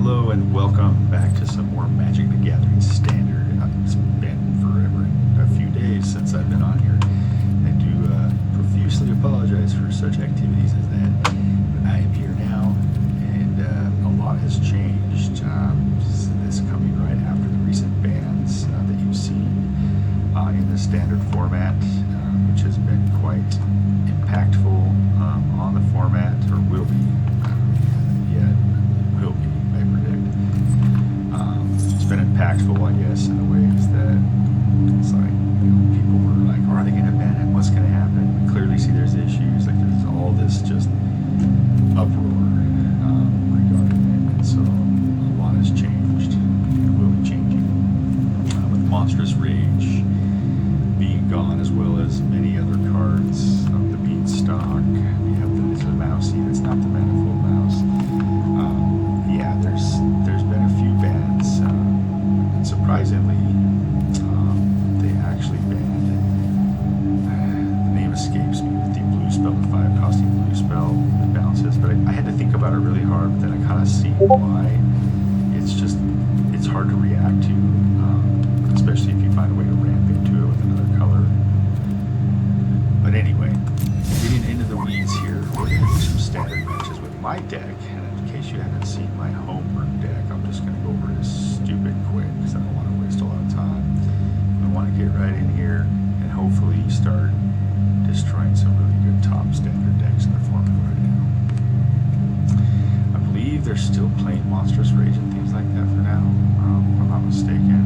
Hello and welcome back to some more Magic the Gathering Standard. It's been forever and a few days since I've been on here. I do profusely apologize for such activities as that. But I am here now, and a lot has changed. This coming right after the recent bans that you've seen in the standard format, which has been quite impactful on the format, or will be. Will be, I predict. It's been impactful, I guess, in the ways that it's like, people were like, are they going to ban it? What's going to happen? We clearly see there's issues. Like, there's all this just uproar regarding it. And so a lot has changed and will be changing. With Monstrous Rage being gone, as well as many other cards. The Beanstalk. We have the Mousey that's not the Manifold Mouse. There's been a few bans, and surprisingly, they actually banned, the name escapes me, with the blue spell, the 5 costing blue spell that bounces, but I had to think about it really hard, but then I kind of see why. It's hard to react to, especially if you find a way to ramp into it with another color. But anyway, getting into the weeds here, we're going to do some standard matches with my deck. In case you haven't seen my homebrew deck, I'm just going to go over this stupid quick because I don't want to waste a lot of time. I want to get right in here and hopefully start destroying some really good top standard decks in the format right now. I believe they're still playing Monstrous Rage and things like that for now, if I'm not mistaken.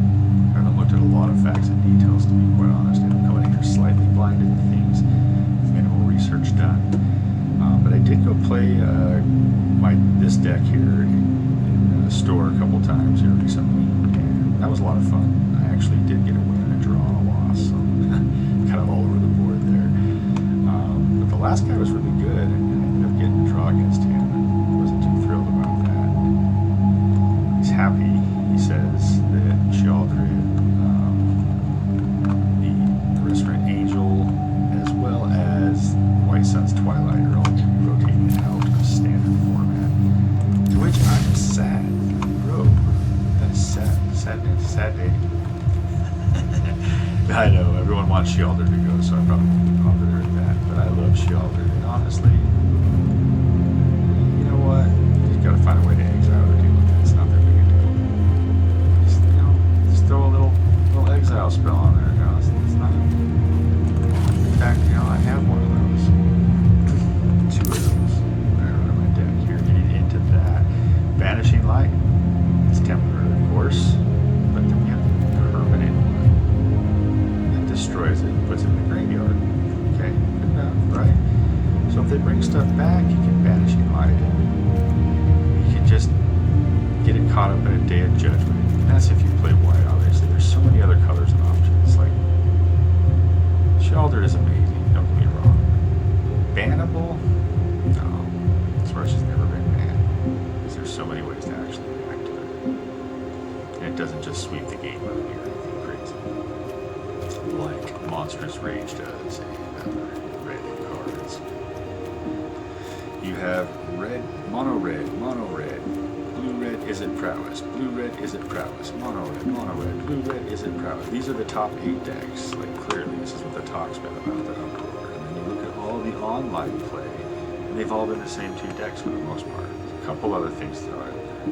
I haven't looked at a lot of facts and details, to be quite honest. I'm coming in here slightly blinded to things, minimal research done. But I did go play this deck here in a store a couple times here recently, and that was a lot of fun. I actually did get a win and a draw and a loss, so kind of all over the board there. But the last guy was really good, and I ended up getting a draw against him, and I wasn't too thrilled about that. He's happy, he says, that Sheldred, the Restaurant Angel, as well as White Sun's Twilight are all rotating out of standard format. To which I'm sad. Bro, that is sad. Sad day. I know, everyone wants Sheldred to go, so I probably won't be popular at that. But I love Sheldred, and honestly, you know what? You just gotta find a way to exile or deal with it. It's not that big a deal. Just throw a little exile spell on there, guys. It's not. In fact, I have one of those. 2 of those. Right on my deck here. Getting into that. Vanishing Light. It's temporary, of course. But then we have the permanent one. It destroys it and puts it in the graveyard. Okay, good enough, right? So if they bring stuff back, you can Vanishing Light it. You can just get it caught up in a Day of Judgment. And that's if you play white, obviously. There's so many other colors and options. Like, Sheldred is amazing, don't get me wrong. Bannable? No. Smarsh's never been banned. Because there's so many ways to actually react to it. And it doesn't just sweep the game out here, anything crazy. Like Monstrous Rage does and other red cards. You have mono red. Blue-red, is it prowess? Blue-red, is it prowess? Mono-red, blue-red, is it prowess? These are the top 8 decks. Like, clearly, this is what the talk's been about, that uproar. And then you look at all the online play, and they've all been the same 2 decks for the most part. A couple other things to throw out there.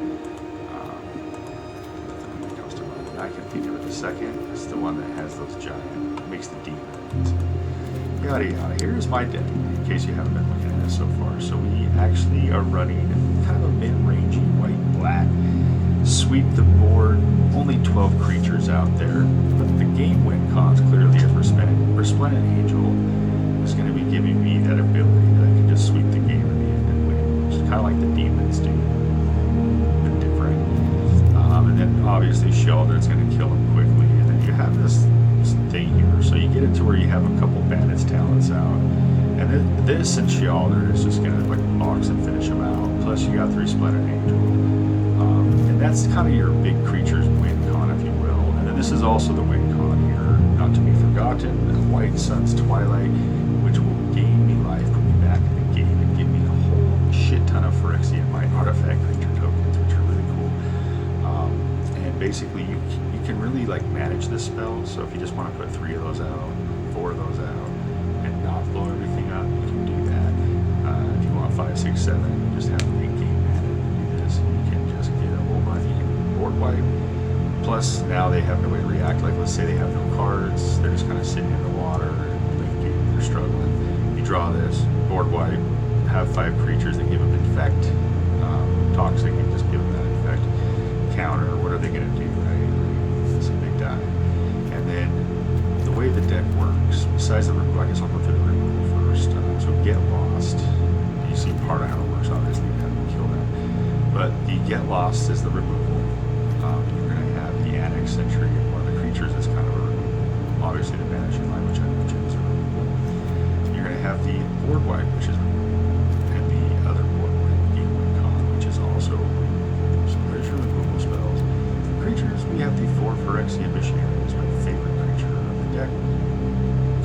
Nothing that comes to mind. I can think of it. The second is the one that has those giant, makes the demons. Yada yada. Here's my deck, in case you haven't been looking at it so far. So we actually are running kind of a mid-rangey white-black. Sweep the board, only 12 creatures out there. But the game win cons clearly is Resplendent Angel is going to be giving me that ability that I can just sweep the game in the end and win, which is kind of like the demons do, but different. And then obviously Sheldred's going to kill him quickly. And then you have this thing here, so you get it to where you have a couple Bandits talents out. And then this and Sheldred is just going to like box and finish them out. Plus you got the Resplendent Angel. And that's kind of your big creatures win con, if you will. And then this is also the win con here, not to be forgotten, the White Sun's Twilight, which will gain me life, put me back in the game, and give me a whole shit ton of Phyrexian Might artifact creature tokens, which are really cool. basically you can really like manage this spell. So if you just want to put 3 of those out, 4 of those out, and not blow everything up, you can do that. If you want 5, 6, 7, you just have late game mana to do this. You can just get a whole bunch. You can board wipe. Plus now they have no way to react. Like let's say they have no cards, they're just kind of sitting in the water, late game, they're struggling. You draw this, board wipe, have 5 creatures that give them infect, toxic, and just give them that infect counter. What are they going to do, right? It's a big die. And then the way the deck works, besides the removal, I guess I'll go through the removal first. So get lost. You see part of how it works. Obviously, you have to kill them. But the get lost is the removal. You're going to have the annex sentry, one of the creatures that's kind of a removal. Obviously, the vanishing line, which I mentioned, is a removal. You're going to have the board wipe, which is also, so there's your removal spells. Creatures, we have the 4 Phyrexian Missionary, is my favorite creature of the deck,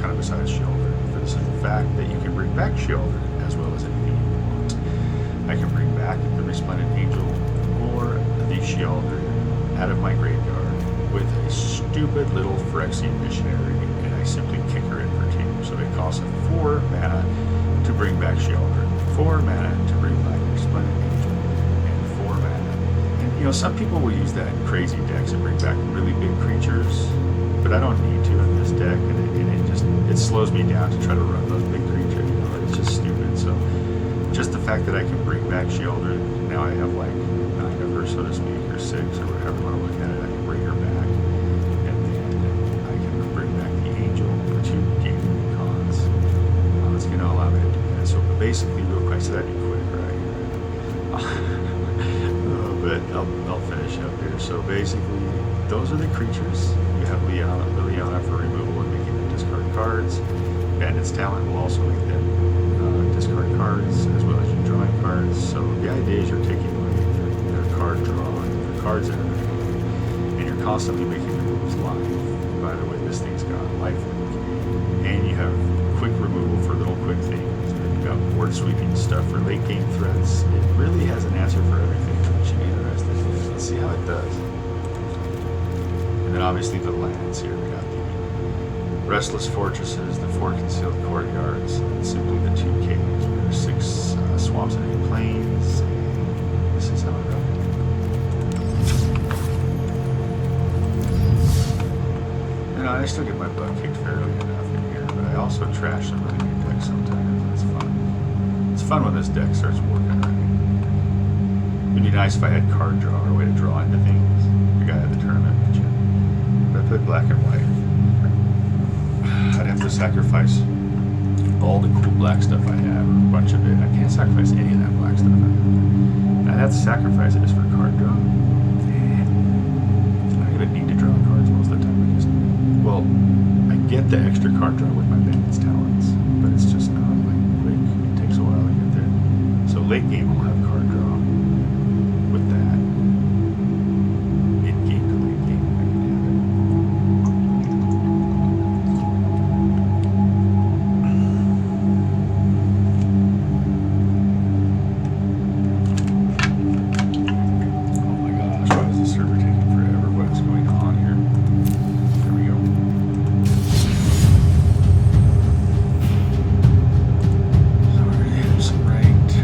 kind of besides Sheoldred, for the simple fact that you can bring back Sheoldred as well as anything you want. I can bring back the Resplendent Angel or the Sheoldred out of my graveyard with a stupid little Phyrexian Missionary, and I simply kick her in for 2. So it costs 4 mana to bring back Sheoldred, 4 mana to bring back Resplendent Angel. You know, some people will use that in crazy decks and bring back really big creatures, but I don't need to in this deck, and it slows me down to try to run those big creatures. You know, it's just stupid. So, just the fact that I can bring back Sheoldred, now I have like 9 of her, so to speak, or 6, or whatever you want to look at it. I can bring her back, and then I can bring back the Angel to gain cons. It's going to allow me to do that. So, basically, real quick, so that'd be quick, right? But I'll finish up here. So basically, those are the creatures. You have Liliana for removal and making them discard cards. Bandit's Talent will also make them discard cards as well as you drawing cards. So the idea is you're taking away their card draw and their cards in their hand, and you're constantly making the moves live. And by the way, this thing's got lifelink, and you have quick removal for little quick things. And then you've got board sweeping stuff for late game threats. It really has an answer for everything. Let's see how it does. And then obviously the lands here. We got the Restless Fortresses, the 4 Concealed Courtyards, and simply the 2 caves. There are 6 swamps and 8 plains. And this is how it goes. You know, I still get my butt kicked fairly enough in here, but I also trash some really good decks sometimes. It's fun. It's fun when this deck starts working right. It'd be nice if I had card draw or a way to draw into things. The guy at the tournament mentioned. But I put black and white. I'd have to sacrifice all the cool black stuff I have, a bunch of it. I can't sacrifice any of that black stuff I have. I'd have to sacrifice it just for card draw. I don't even need to draw cards most of the time. I get the extra card draw with my Bandit's Talents, but it's just not like quick. It takes a while to get there. So late game I'll have card draw. With that, mid-game to late game, I can have it. Oh my gosh, why is the server taking forever? What is going on here? There we go. So we're going to have some ranked.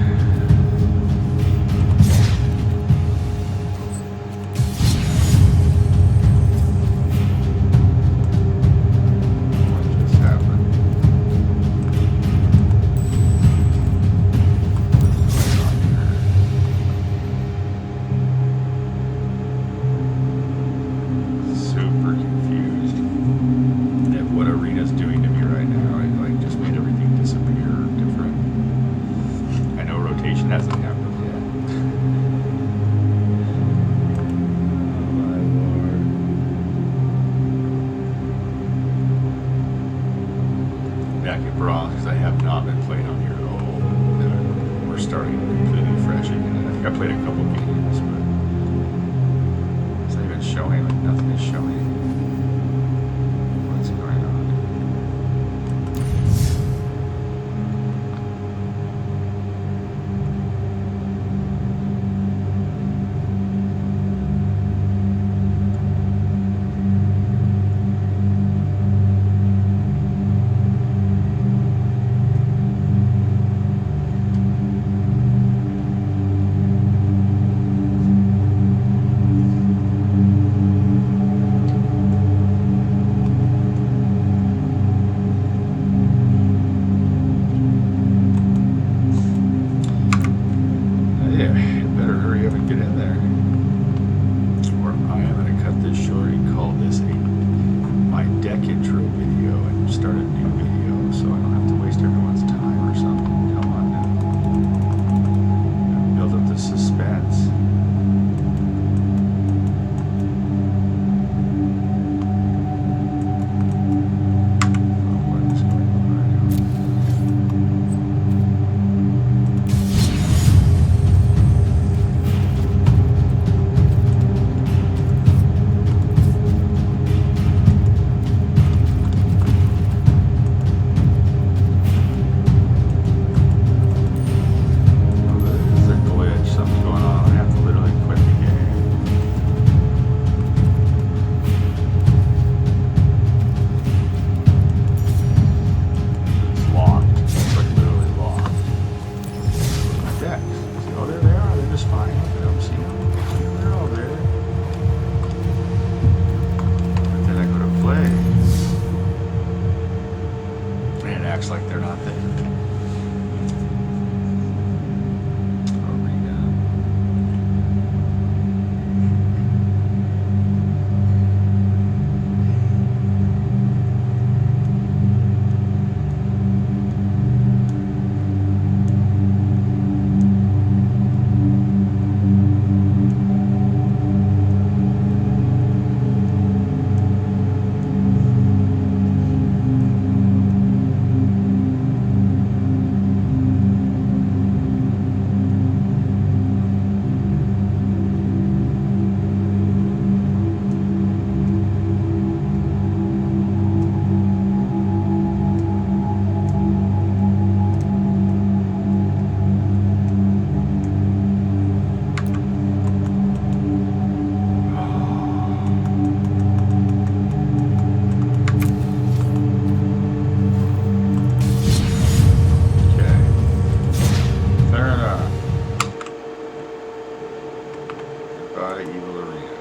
Goodbye, Evil Arena.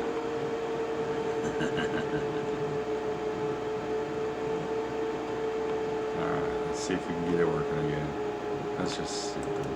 Alright, let's see if we can get it working again. That's just stupid.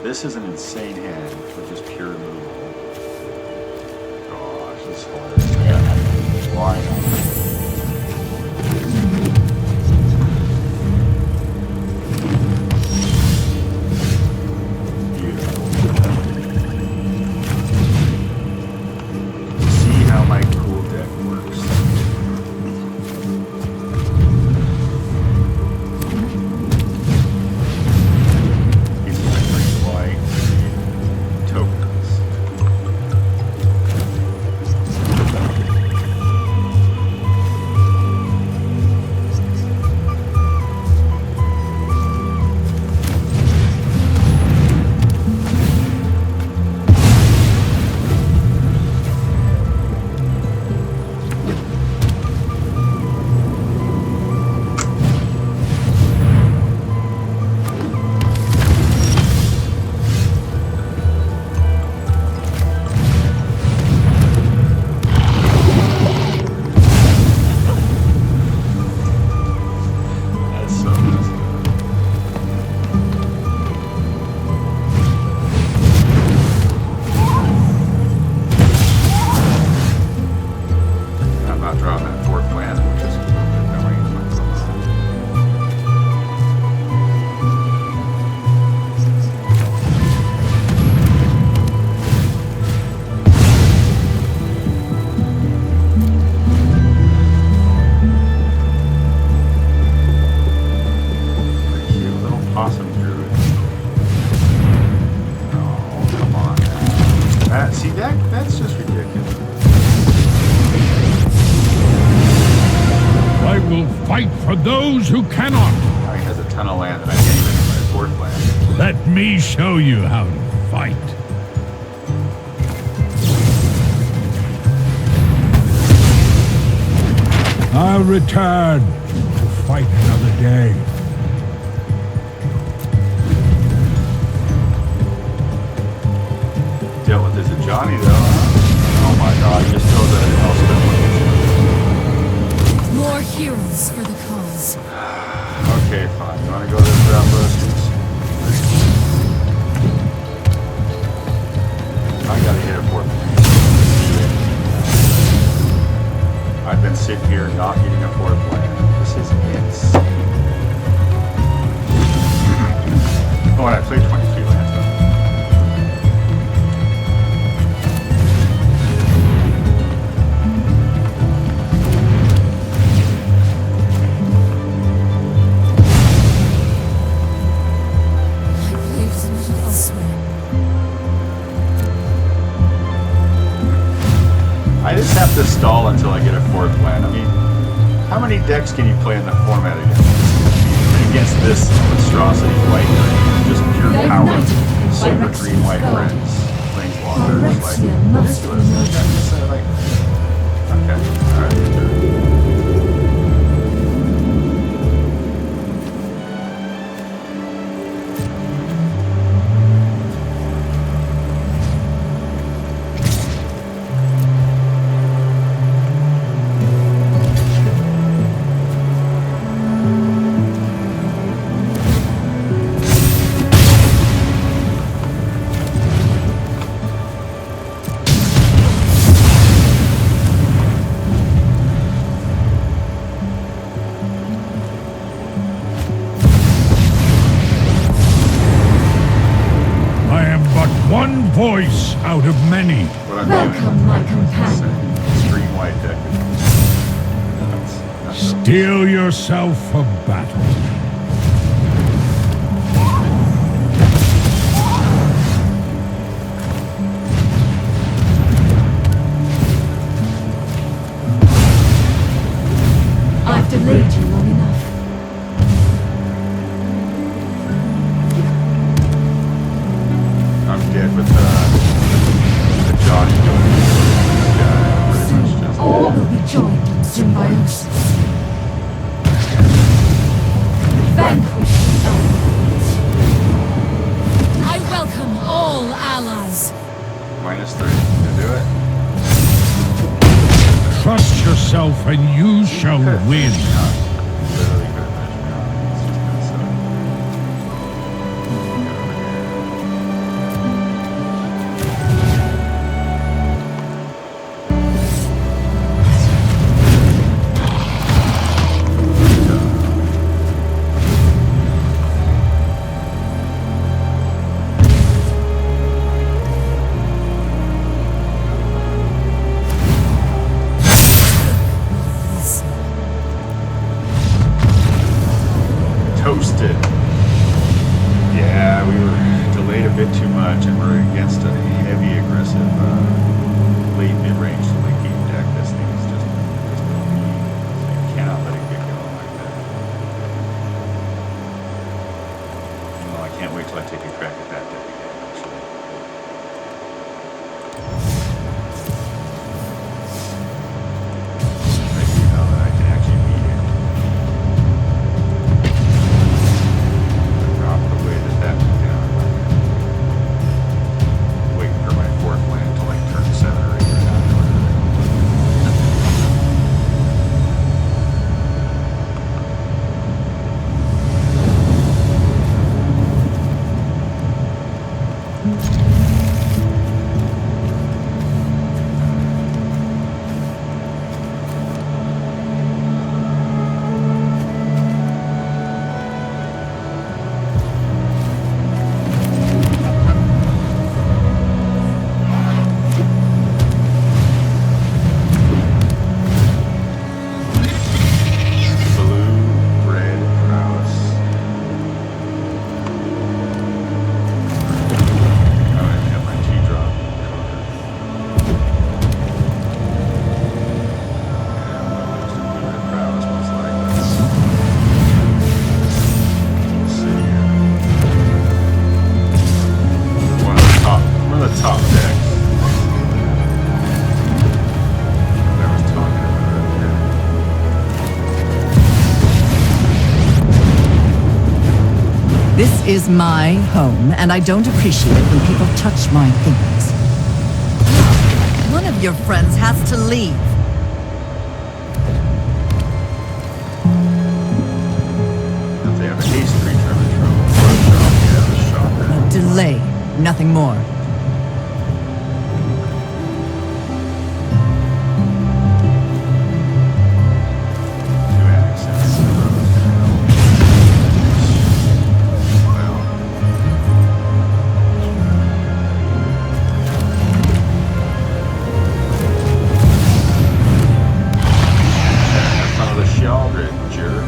This is an insane hand for just pure removal. Gosh, this is hilarious. Yeah. Why not? That's just ridiculous. I will fight for those who cannot. Now he has a ton of land that I can't even get my fourth land. Let me show you how to fight. I'll return to fight another day. Dealt with this at Johnny though, huh? Oh my god, you're still the More heroes for the cause. Okay, fine. You wanna go this route, Buskins? I gotta hit a fourth. I've been sitting here not getting a fourth land. This is insane. Oh, and I played 23 lands though. have to stall until I get a 4th land. I mean, how many decks can you play in the format against this monstrosity white green? Just pure power. Super green white friends. Planeswalker. It's like ridiculous. Okay. Alright. Voice out of many. Welcome, my companion. Green white deck. Steel yourself for battle. I've delayed you long enough. I'm dead with the Josh doing guy. Pretty much just All will be joined in symbiosis. Vanquish the elements. I welcome all allies. -3 to do it. Trust yourself and you shall win. Literally could have measured me on. It's just been so. Get over here. Toasted. Yeah, we were delayed a bit too much, and we're against a heavy, aggressive, late mid-range to late game deck. This thing is just OP. So you cannot let it get going like that. Well, I can't wait till I take a crack at that deck again, actually. Maybe you know that I can actually beat it. Drop the way that went down. Waiting for my 4th land to like turn 7 or 8 or 9 or whatever. Blue, red, prowess. Oh, I didn't have my T-drop covered. Yeah, I'm gonna lose to blue, red, prowess most likely. We'll see here. One of the top decks. That I was talking about earlier. This is my home, and I don't appreciate it when people touch my things. One of your friends has to leave. If they have a haste creature, I'm in trouble. Yeah, the shocker. A delay, nothing more. Two accents in a row is gonna help. Well, have fun with a Sheldred, jerk.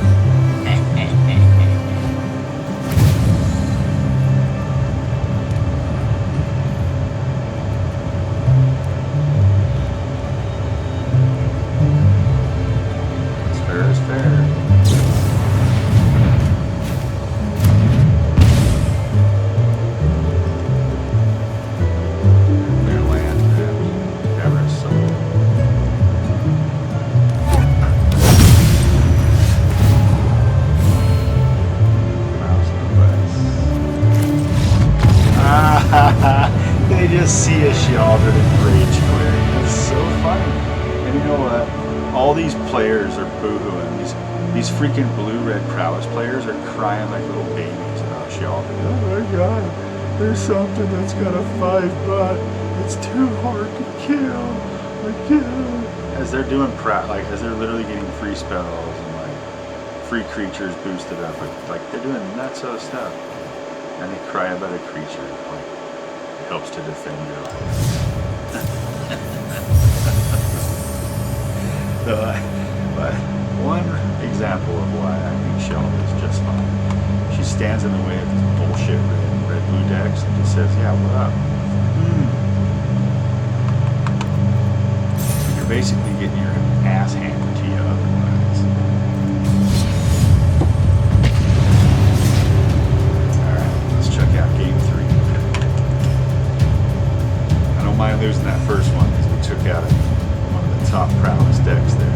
just see a Sheldon and rage quit. It's so funny. And you know what? All these players are boohooing. These freaking blue-red prowess players are crying like little babies about Sheldon. Oh my god, there's something that's got a 5-bot. It's too hard to kill. I can't. As they're doing as they're literally getting free spells and like free creatures boosted up, like they're doing nutso stuff. And they cry about a creature like it helps to defend your life. But one example of why I think Sheldon is just fine. She stands in the way of these bullshit red-blue decks and just says, "Yeah, what up?" You're basically getting your ass handed to you otherwise. Alright, let's check out game 3. I don't mind losing that first one because we took out one of the top prowess decks there.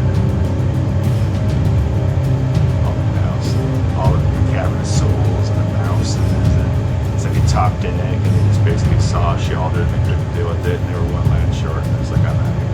All of the Cavern of Souls and the Mouse, and it's like a top deck, and they just basically saw Sheldon and they couldn't deal with it, and they were one land short, and it was like, I'm out of here.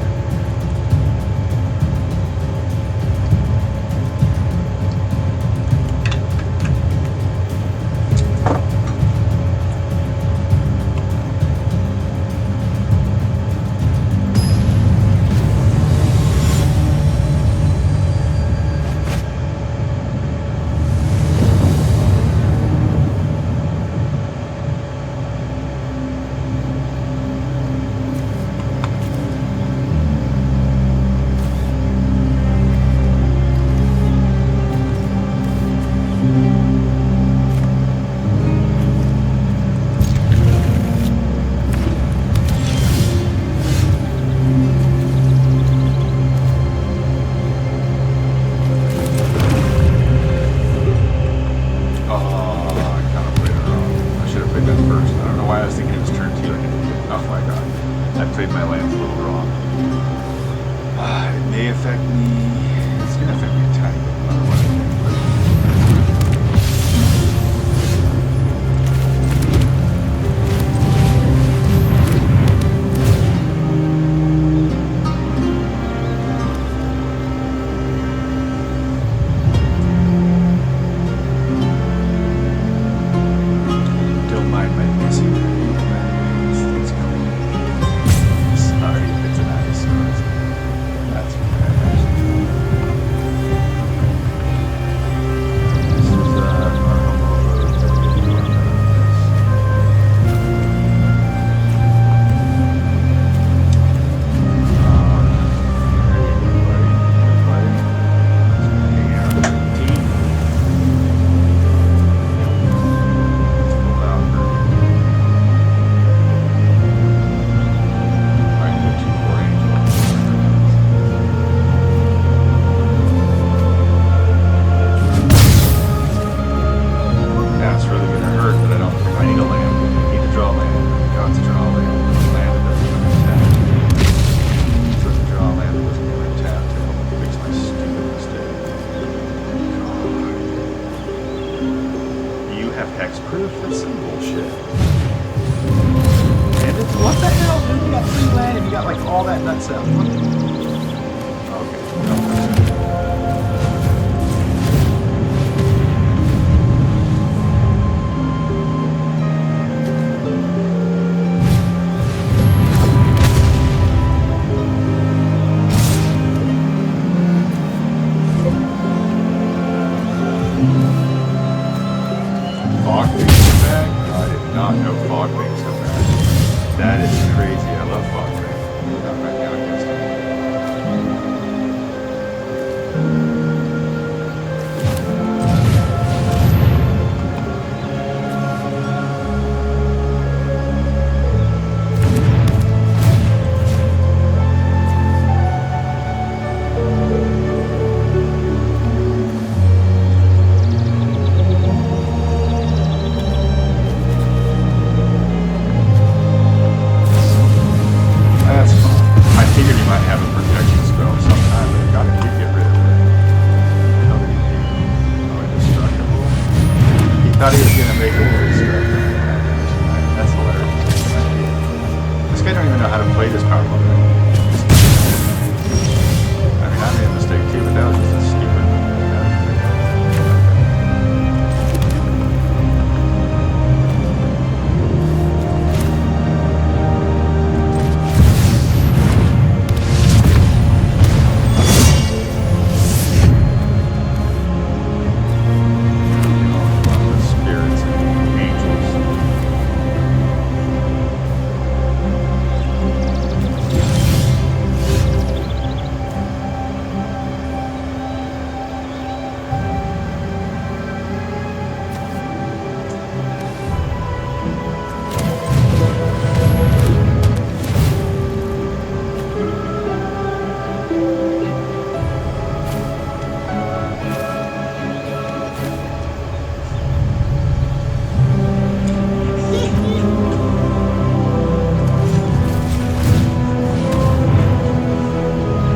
thought he was going to make it indestructible. That's hilarious. even know how to play this power level. I mean, I made a mistake too, but that was just a stupid. Spirits and angels.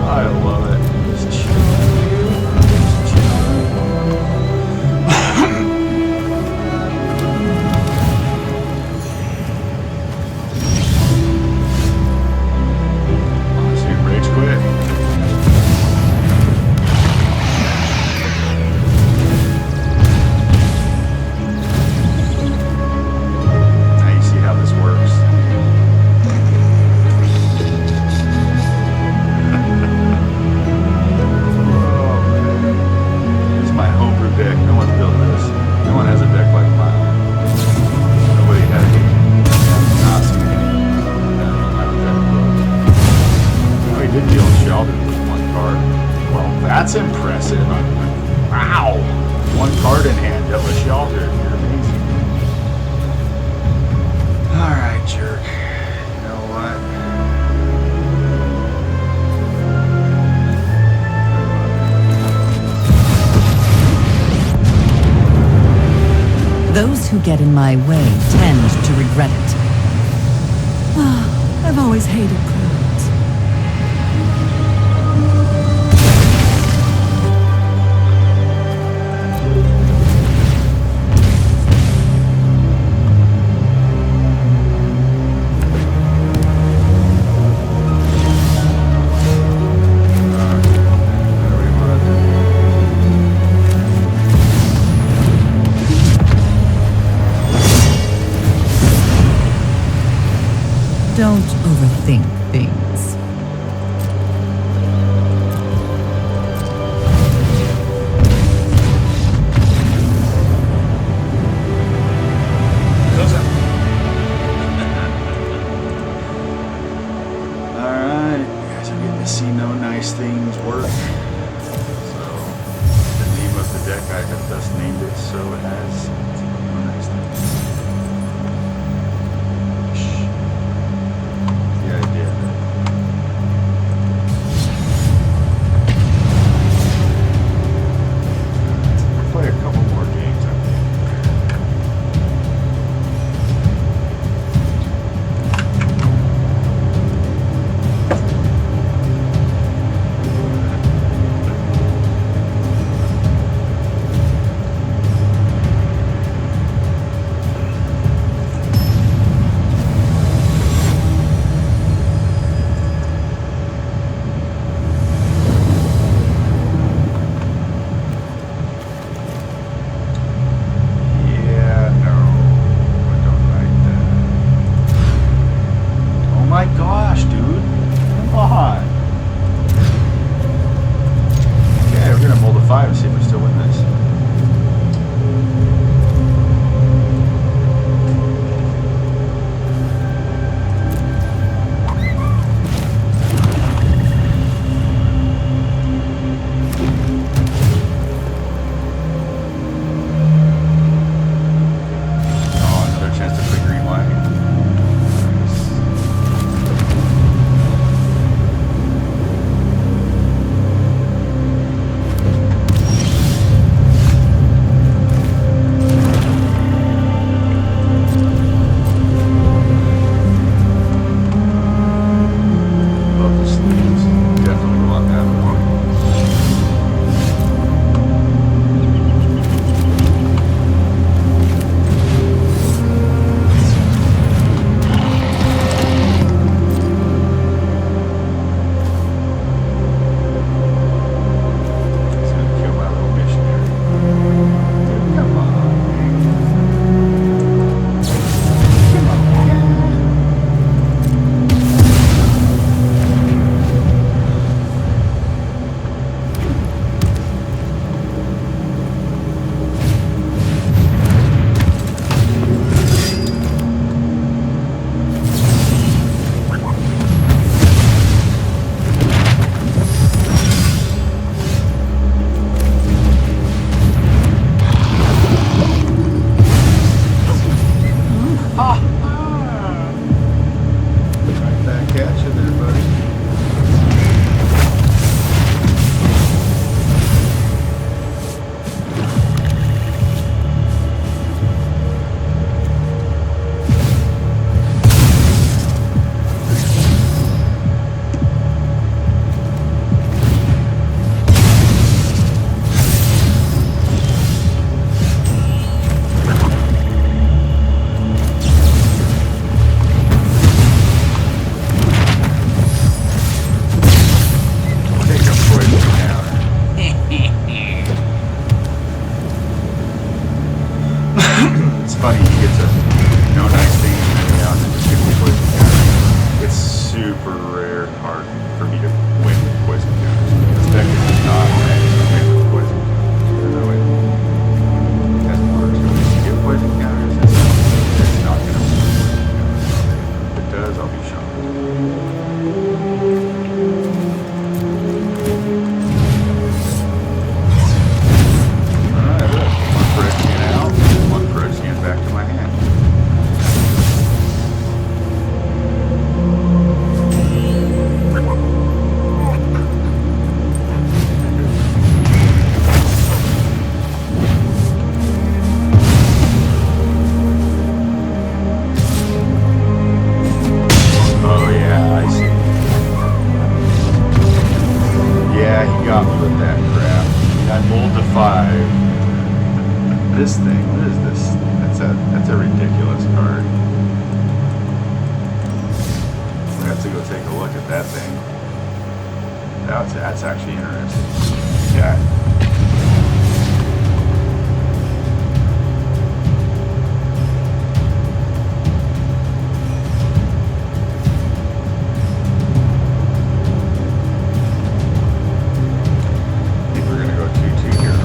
I love it. Just chill. Just chill. Honestly, rage quit. Now you see how this works. This is my homebrew deck. No one's built this. No one has a deck like mine. Nobody has it. Not seen it. Oh, he did deal Sheldon with one card. Well, that's impressive. Wow. One card in hand dealt with Sheldon. You're amazing. Alright, jerk. You know what? Those who get in my way tend to regret it. I've always hated clouds. Don't overthink things. Alright, you guys are getting to see no nice things work. So, the name of the deck, I have thus named it, so it has no nice things. The idea that It's funny, you get to know nice things and then just get the poison counters. It's super rare and hard for me to win with poison counters. Especially if it's not right, to win with poison counters. Even though it doesn't work. So if you get poison counters, it's not going to work. If it does, I'll be shocked. Alright, look. One Phyrexian out, one Phyrexian back to my hand. Oh yeah, I see. Yeah, he got me with that crap. I mulled to 5. This thing, what is this? That's a ridiculous card. We have to go take a look at that thing. That's actually interesting. Yeah. I think we're gonna go 2-2 here. If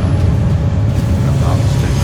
I'm not mistaken.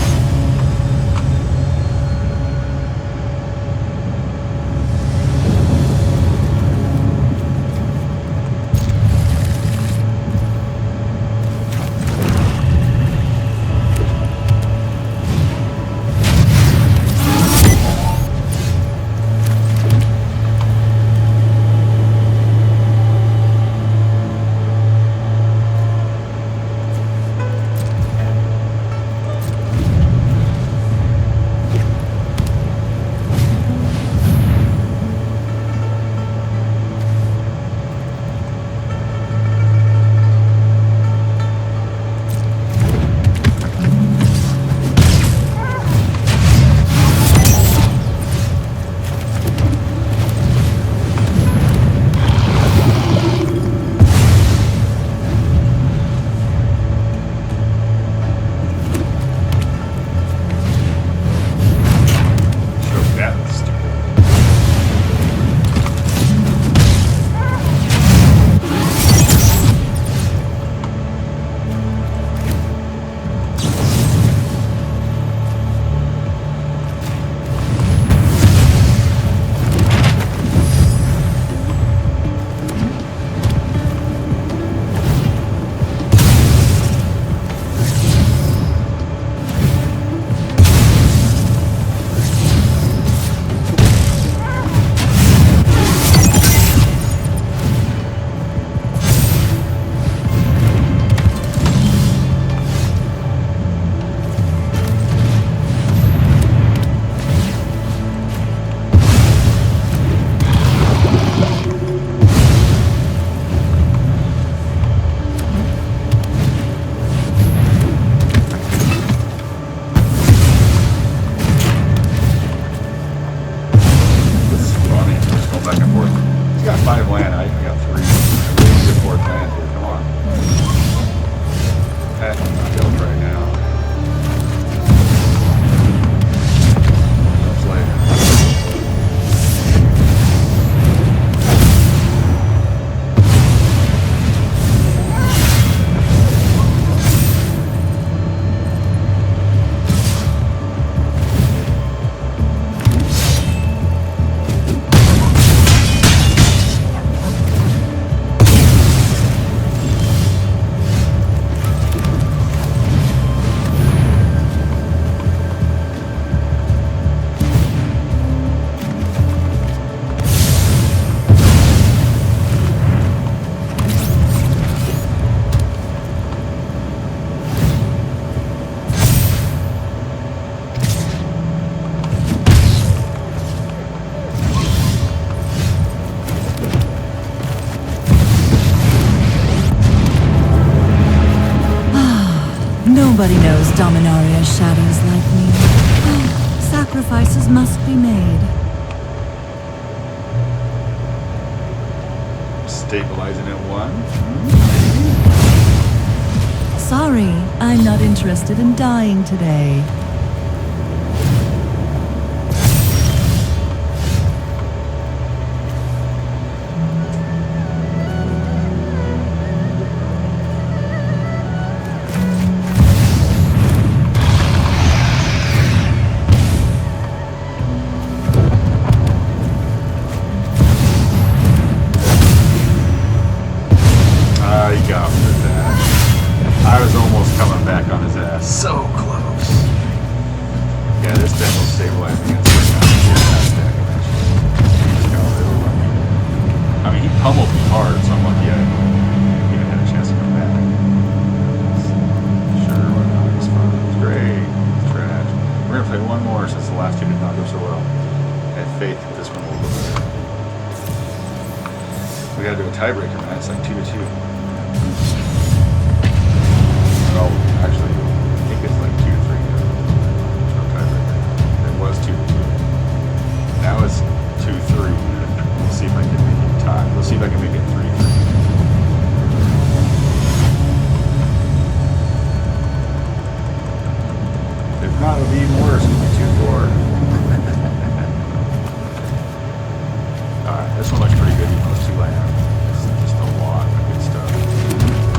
Nobody knows Dominaria's shadows like me. Sacrifices must be made. Stabilizing at 1. Sorry, I'm not interested in dying today. this deck will stabilize against this deck eventually. He just got a little lucky. I mean, he pummeled me hard, so I'm lucky I even had a chance to come back. Sure, why not? It's fun. It's great. It's trash. We're gonna play one more since the last two did not go so well. I have faith that this one will go better. We gotta do a tiebreaker, man. It's like 2-2. Well, actually, I think it's like 2-3 now. There's no tiebreaker. It was 2-2. Now it's 2-3. We'll see if I can make it tie. We'll see if I can make it 3-3. If not, it'll be even worse. It'll be 2-4. Alright, this one looks pretty good, even though it's 2 land. It's just a lot of good stuff.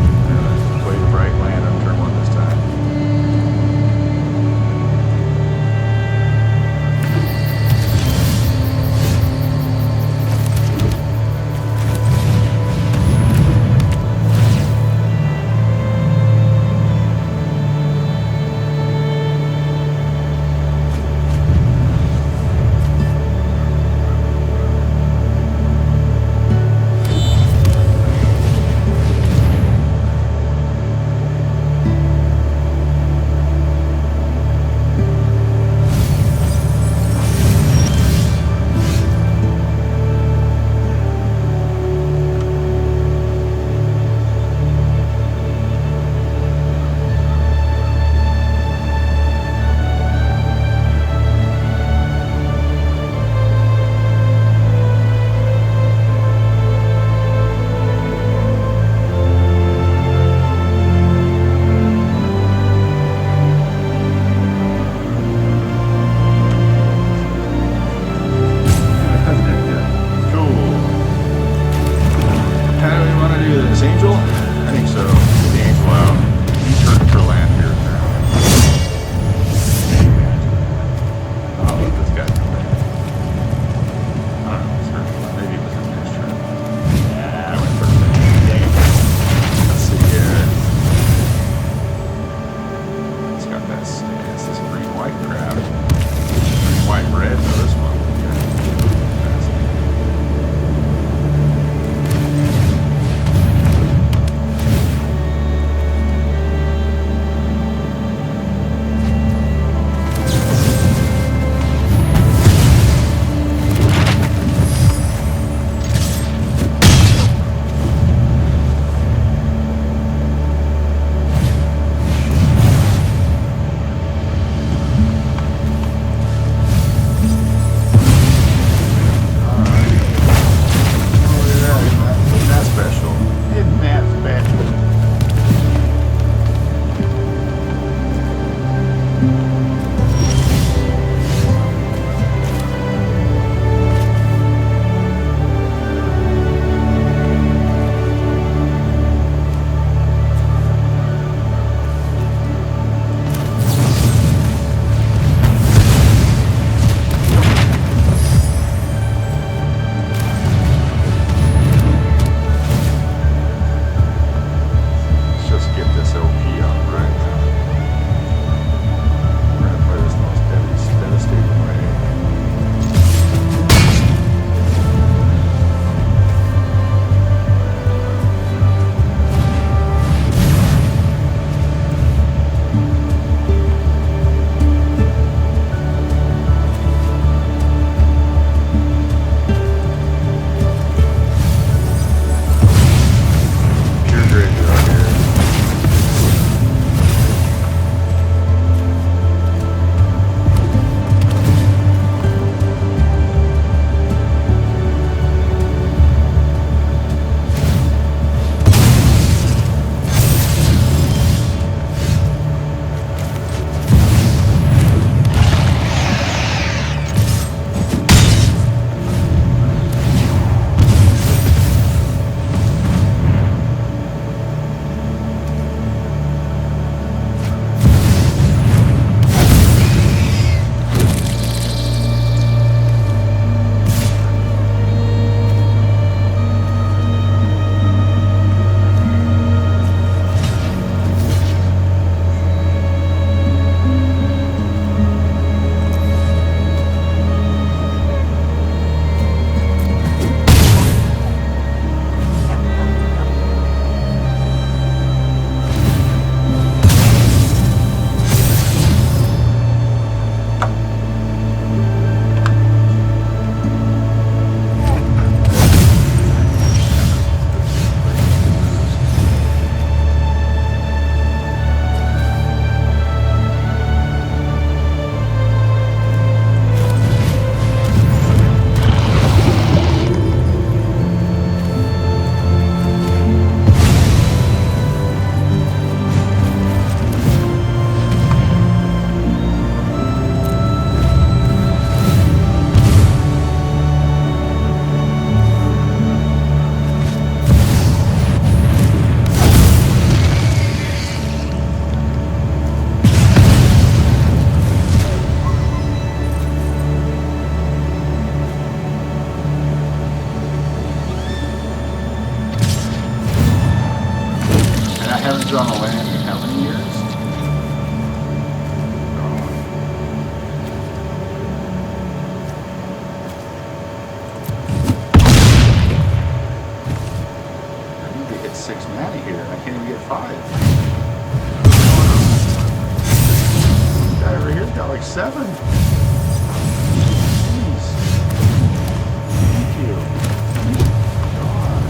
5. Guy over here's got like 7. Jeez. Thank you. God.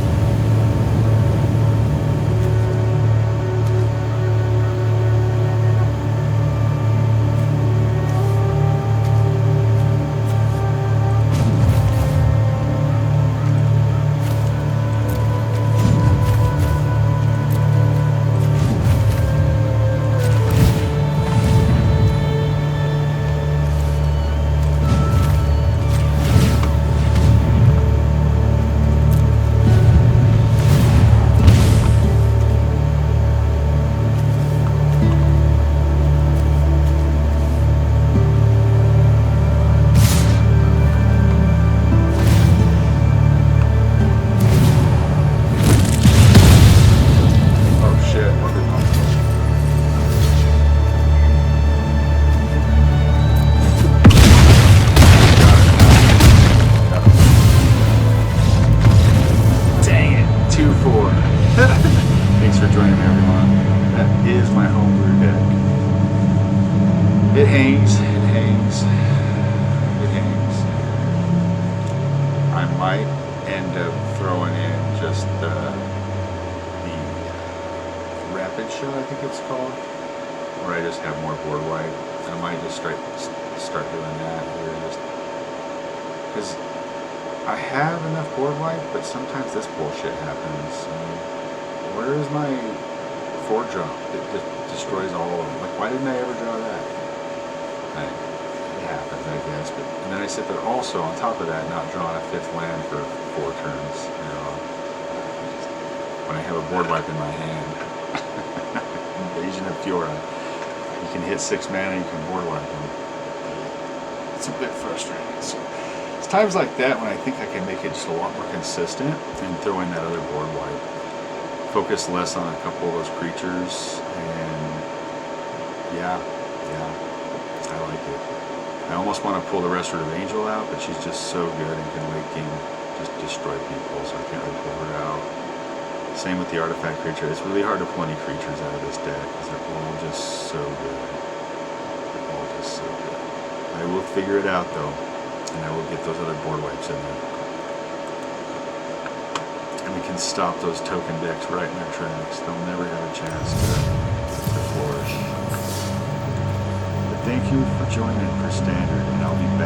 Thanks for joining me, everyone. That is my homebrew deck. It hangs, it hangs, it hangs. I might end up throwing in just the rapid shot, I think it's called, where I just have more board wipe. I might just start doing that here, just because I have enough board wipe, but sometimes this bullshit happens. I mean, where is my 4-drop? It destroys all of them. Like, why didn't I ever draw that? It happens, I guess. But and then I sit there also on top of that, not drawing a 5th land for 4 turns. You know, when I have a board wipe in my hand, Invasion of Fiora, you can hit 6 mana, you can board wipe them. It's a bit frustrating. So it's times like that when I think I can make it just a lot more consistent and throw in that other board wipe. Focus less on a couple of those creatures, and yeah, I like it. I almost want to pull the Restorative Angel out, but she's just so good and can late game just destroy people, so I can't really pull her out. Same with the artifact creature. It's really hard to pull any creatures out of this deck because they're all just so good. They're all just so good. I will figure it out though, and I will get those other board wipes in there. And we can stop those token decks right in their tracks. They'll never have a chance to flourish. But thank you for joining for Standard, and I'll be back.